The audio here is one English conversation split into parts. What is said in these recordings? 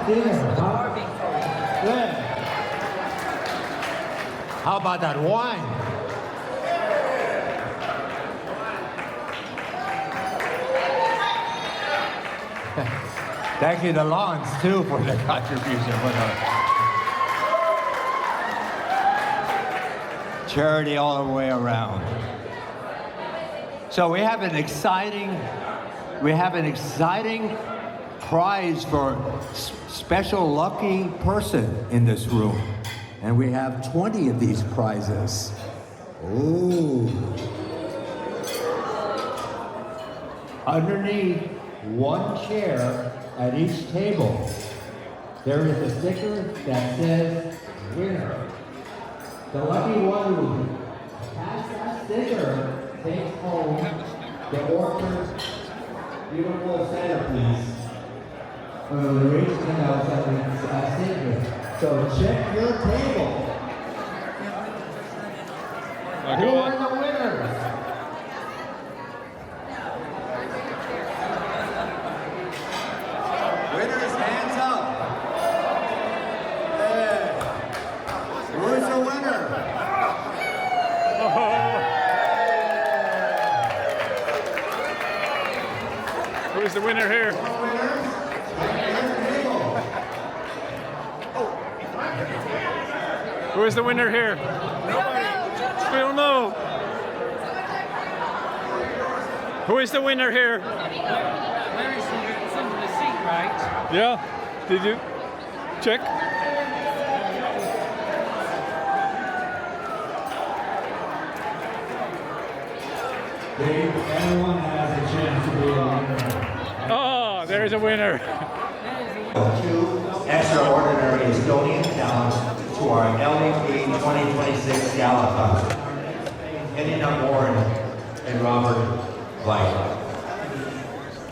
dinner, huh? Good. How about that wine? Thank you to Lawrence, too, for the contribution. Charity all the way around. So we have an exciting prize for special lucky person in this room. And we have 20 of these prizes. Ooh. Underneath one chair at each table, there is a sticker that says winner. The lucky one who has that sticker takes home the Orchard beautiful centerpiece of the original sticker. So check your table. Who are the winners? Winners, hands up. Hey. Who's the winner? Who's the winner here? Who is the winner here? Nobody. We don't know. Who is the winner here? Larry's under the seat, right? Yeah. Did you check? Dave, everyone has a chance to be a winner. Oh, there's a winner. Two extraordinary Estonian talents to our LEP 2026 Gala concert. Elina Bourne and Robert Weigler.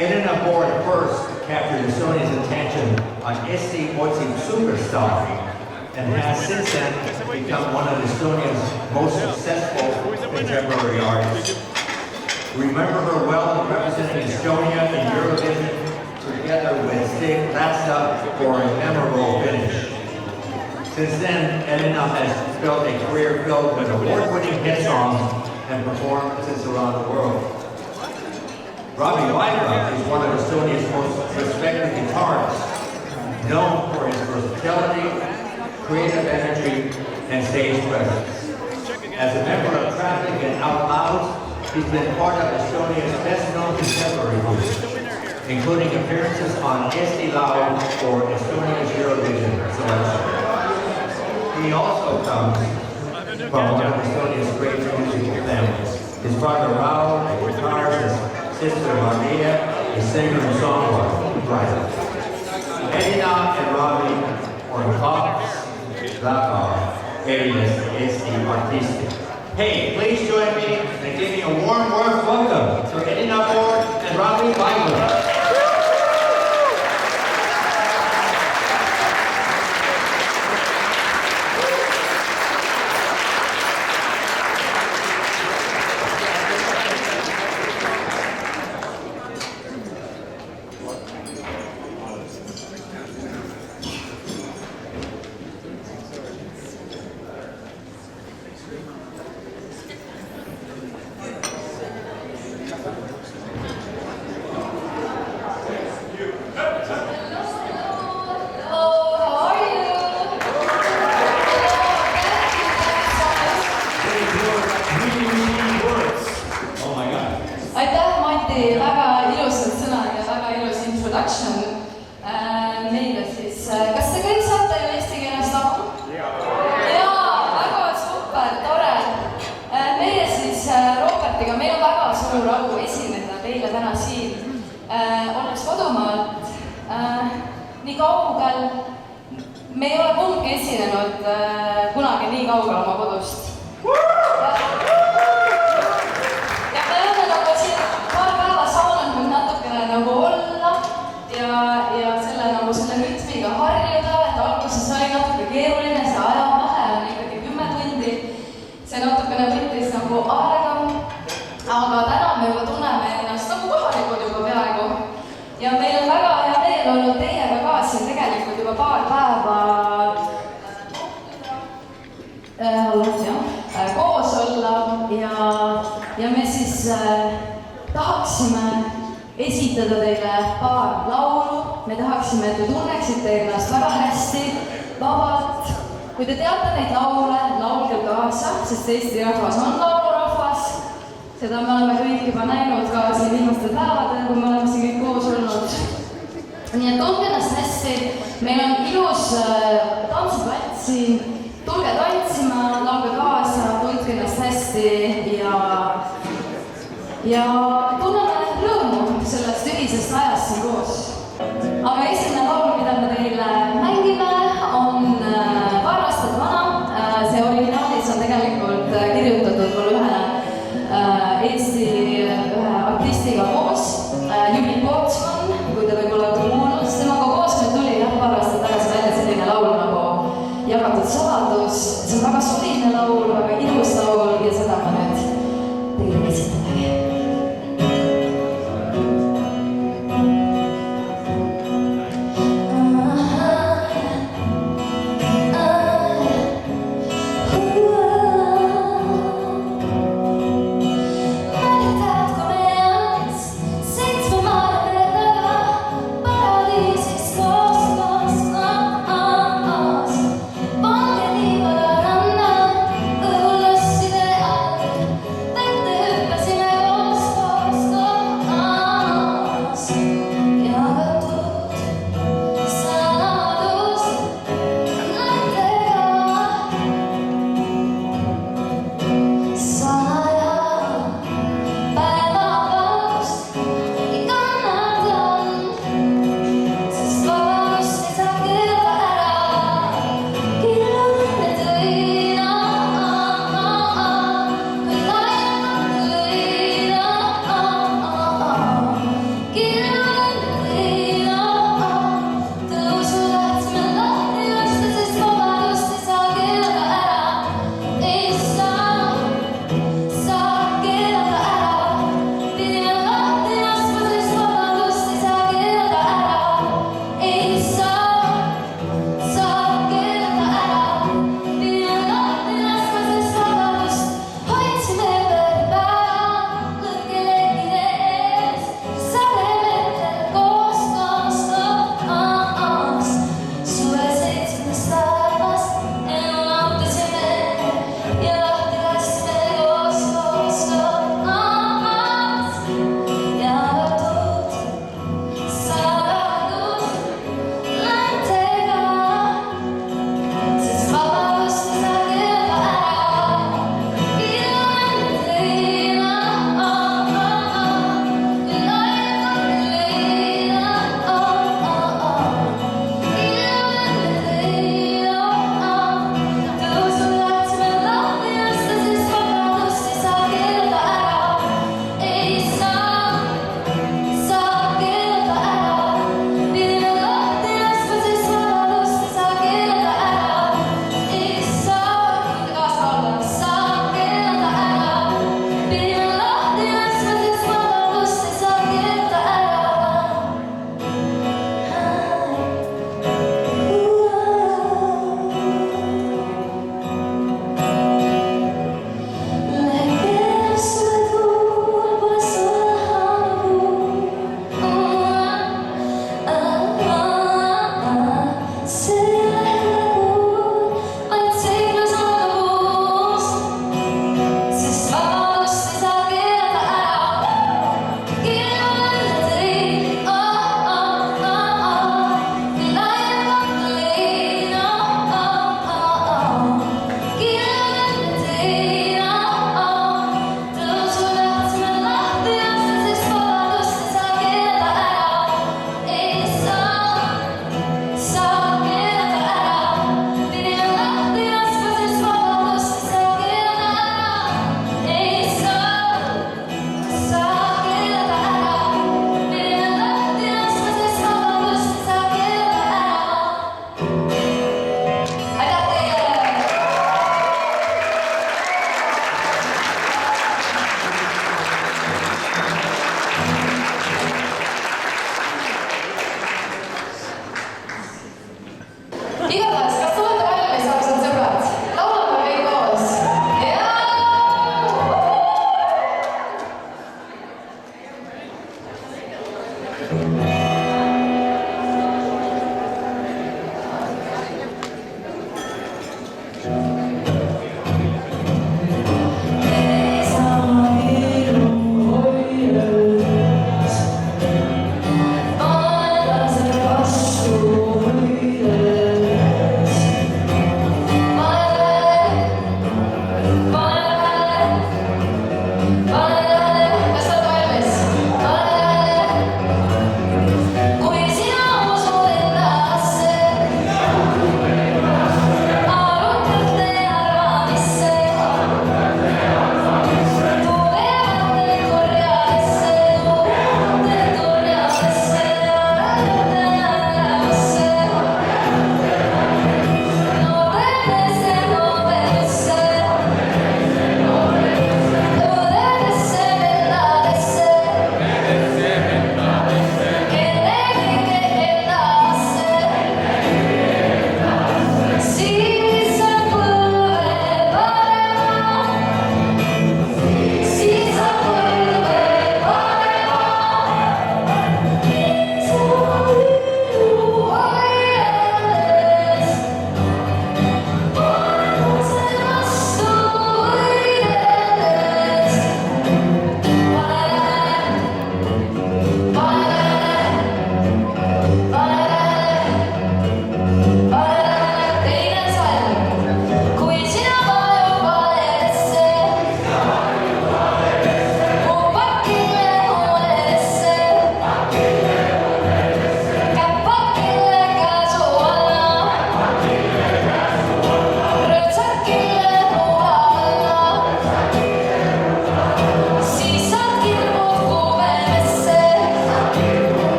Elina Bourne first captured Estonia's attention on Eesti Otsib Superstar and has since then become one of Estonia's most successful contemporary artists. Remember her well in representing Estonia in Eurovision together with Stig Lassa for a memorable finish. Since then, Elina has built a career filled with award-winning hit songs and performances around the world. Robbie Weigler is one of Estonia's most respected guitarists, known for his versatility, creative energy, and stage presence. As a member of Traffic and Out Loud, he's been part of Estonia's best-known contemporary groups, including appearances on Eesti Laul for Estonia's Eurovision selection. He also comes from one of Estonia's great musical families. His father Raul, a guitarist, his sister Maria, a singer and songwriter. Elina and Robbie on Cox, Zakov, alias Eesti Artisti. Hey, please join me in giving a warm welcome to Elina Bourne and Robbie Weigler. Väga ilusad sõnad ja väga ilus introduction meile siis. Kas te kõik saate ju eesti keeles laulu? Jaa, väga super, tore. Meie siis Robertiga, meil on väga suur au esineda teile täna siin. Olles kodumaalt nii kaugel, me ei ole kumbki esinenud kunagi nii kaugel oma kodust. Nagu olla ja selle rütmiga harjuda, et alguses oli natuke keeruline, see ajavahe on ikkagi 10 tundi. See natukene võttis nagu aega, aga täna me juba tunneme ennast nagu kohalikud juba peaaegu. Ja meil on väga hea meel olnud teiega ka siin tegelikult ja me siis tahaksime esitada teile paar laulu. Me tahaksime, et te tunneksite ennast väga hästi, vabalt. Kui te teate neid laule, laulge kaasa, sest Eesti rahvas on laulurahvas. Seda me oleme kõik juba näinud ka siin viimastel päevadel, kui me oleme siin kõik koos olnud. Nii et tundke ennast hästi. Meil on ilus tantsuplats siin. Tulge tantsima, laulge kaasa, tundke ennast hästi ja tunneme rõõmu sellest ühisest ajast siin koos. Aga esimene laul, mida me teile mängime, on paar aastat vana. See originaalis on tegelikult kirjutatud mul ühe Eesti artistiga koos, Jüri Pootsman, kui te võib-olla olete kuulnud. Temaga koos meil tuli paar aastat tagasi välja selline laul nagu Jagatud saladus. See on väga suvine laul, väga ilus laul ja seda ma nüüd teile esitame.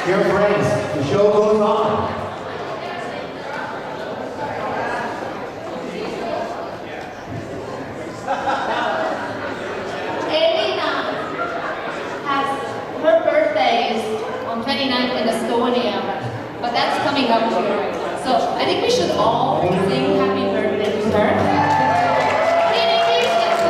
Dear friends, the show goes on. Elina has her birthday is on 29th in Estonia, but that's coming up here. So I think we should all sing happy birthday to her. In English, it's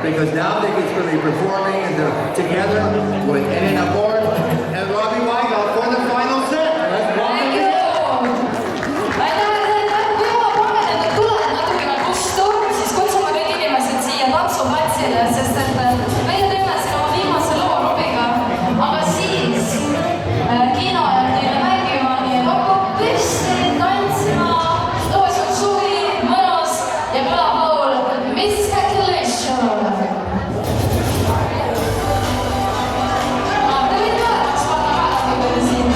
because now they get to be performing and they're together with Elena Ford and Robbie Weigel for the final set. Let's welcome Thank you! Kui ma panen, et tuleb natukene gusto, siis kutsume kõik inimesed siia tantsuplatsile, sest et meie teeme siin oma viimase loo Robiga, aga siis Kino jääb teile mängima, nii et hakkab püsti tantsima, toos on suvi, mõnus ja kõlab laul Miscalculation. Te võite vaadata, panna vaadata, kui te siin.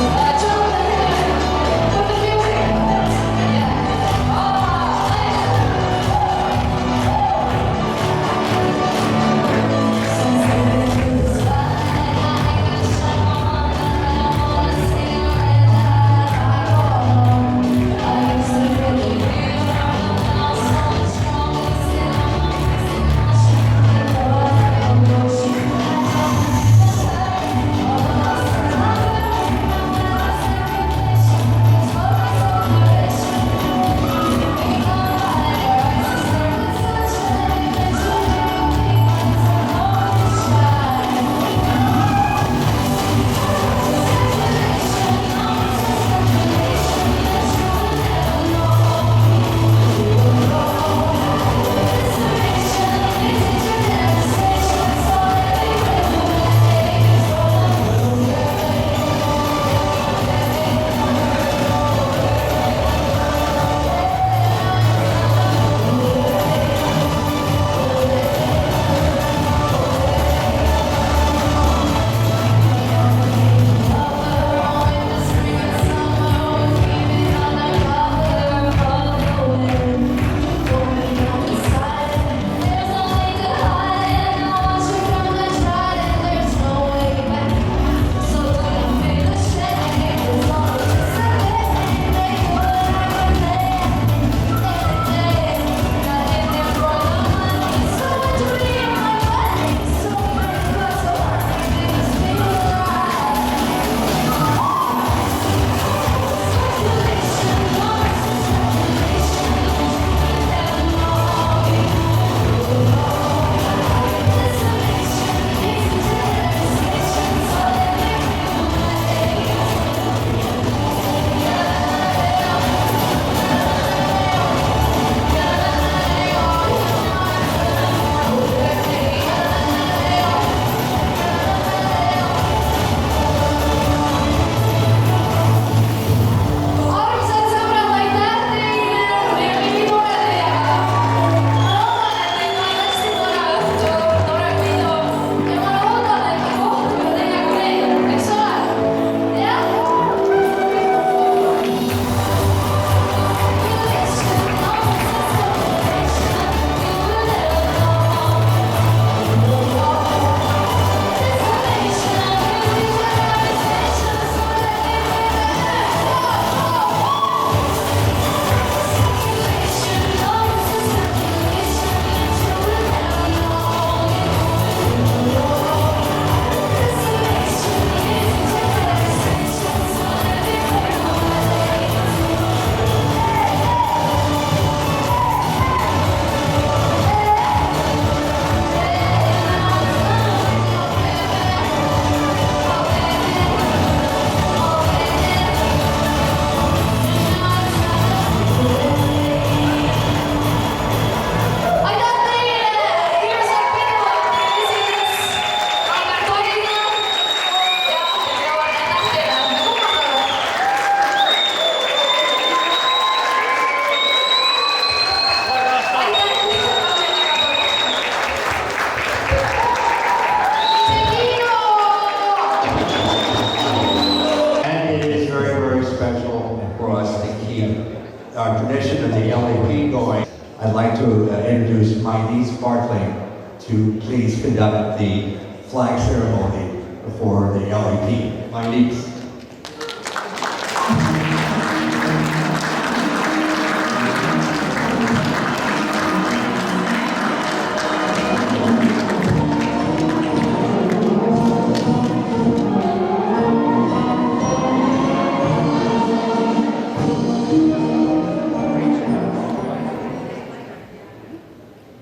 our tradition of the LAP going, I'd like to introduce my niece Barclay to please conduct the flag ceremony for the LAP. My niece.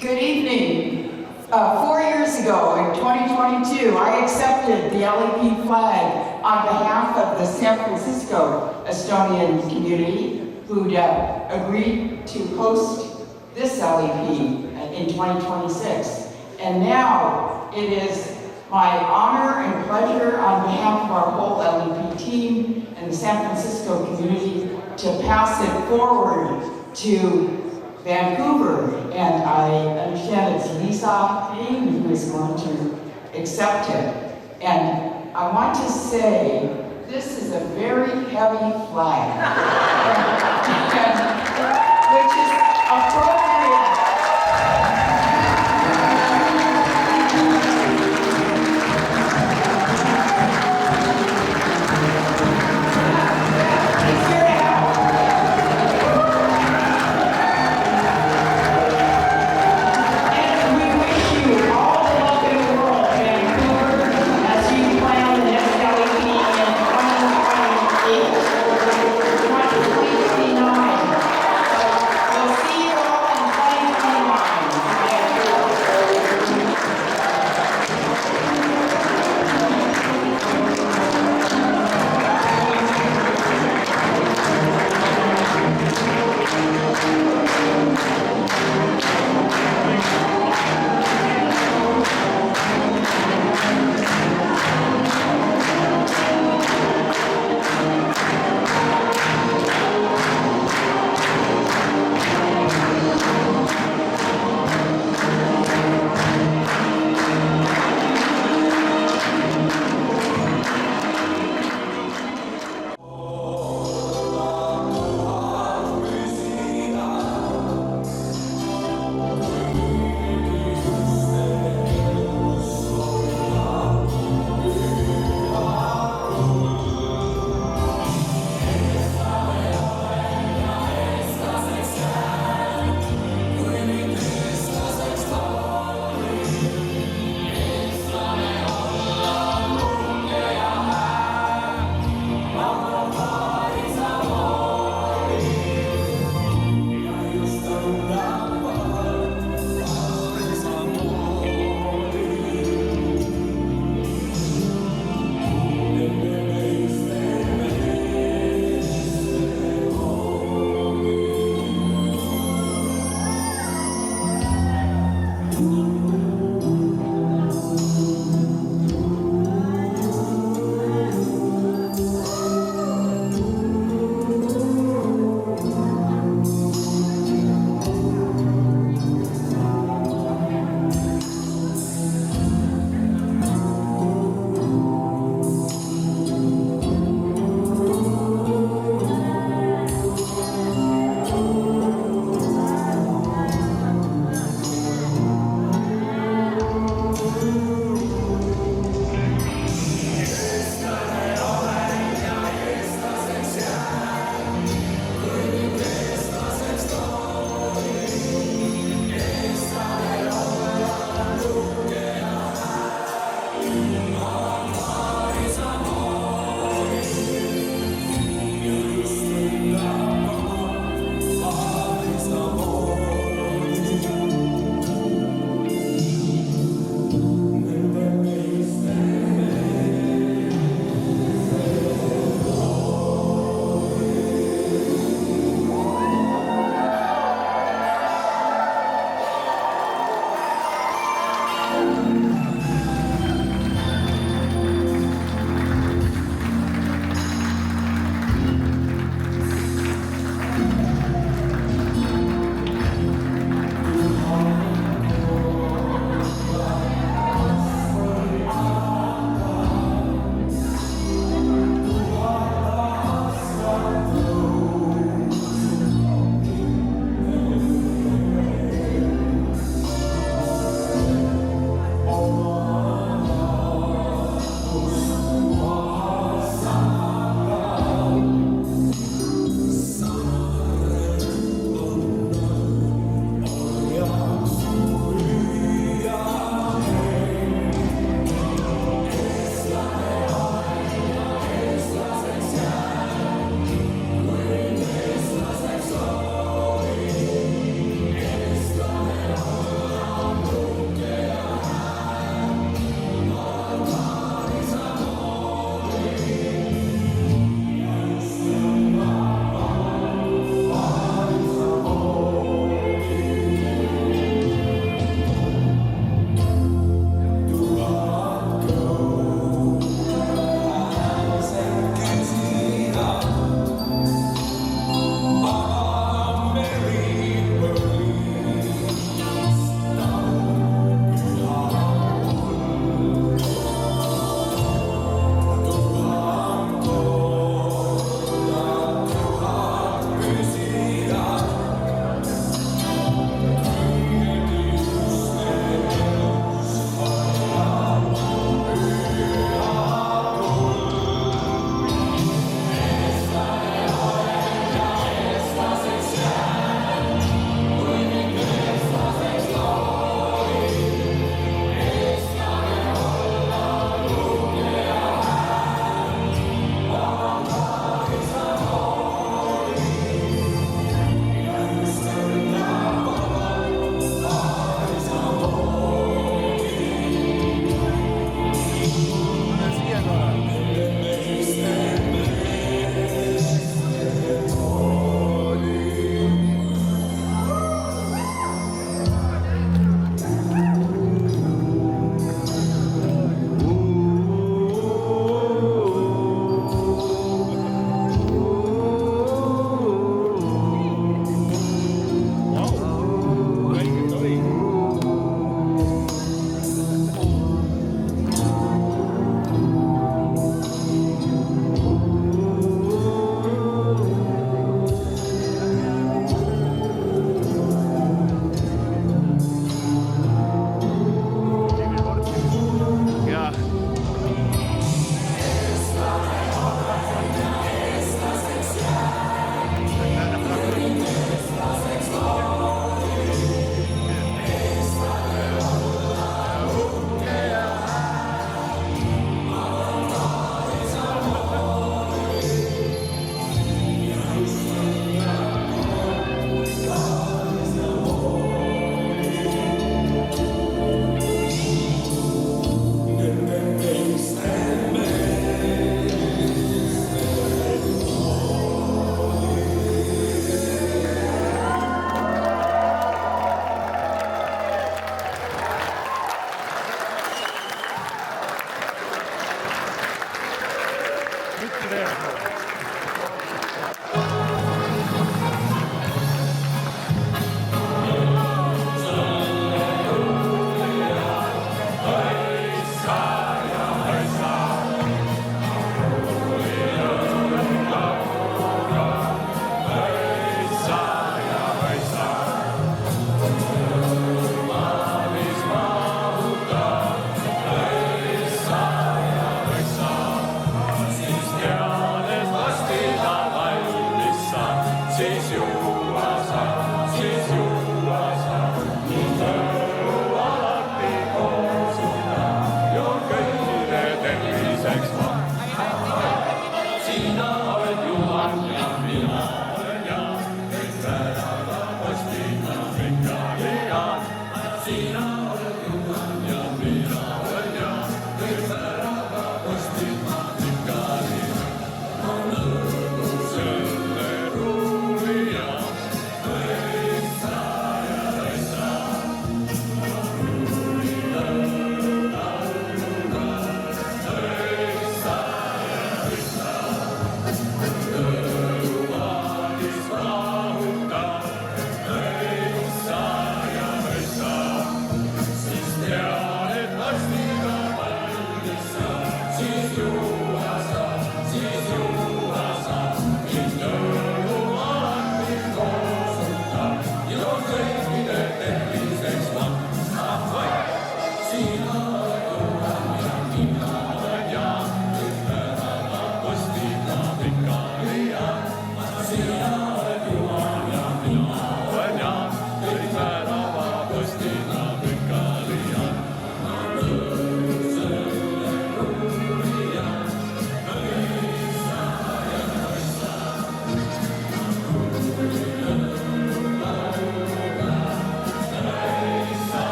Good evening. 4 years ago, in 2022, I accepted the LEP flag on behalf of the San Francisco Estonian community who'd agreed to host this LEP in 2026. And now it is my honor and pleasure on behalf of our whole LEP team and the San Francisco community to pass it forward to Vancouver, and I understand it's Lisa Payne who is going to accept it. And I want to say, this is a very heavy flag, which is appropriate. He's here to help. And we wish you all the luck in the world, Vancouver, as you plan the next LEP in 2028, 2029. We'll see you all in there.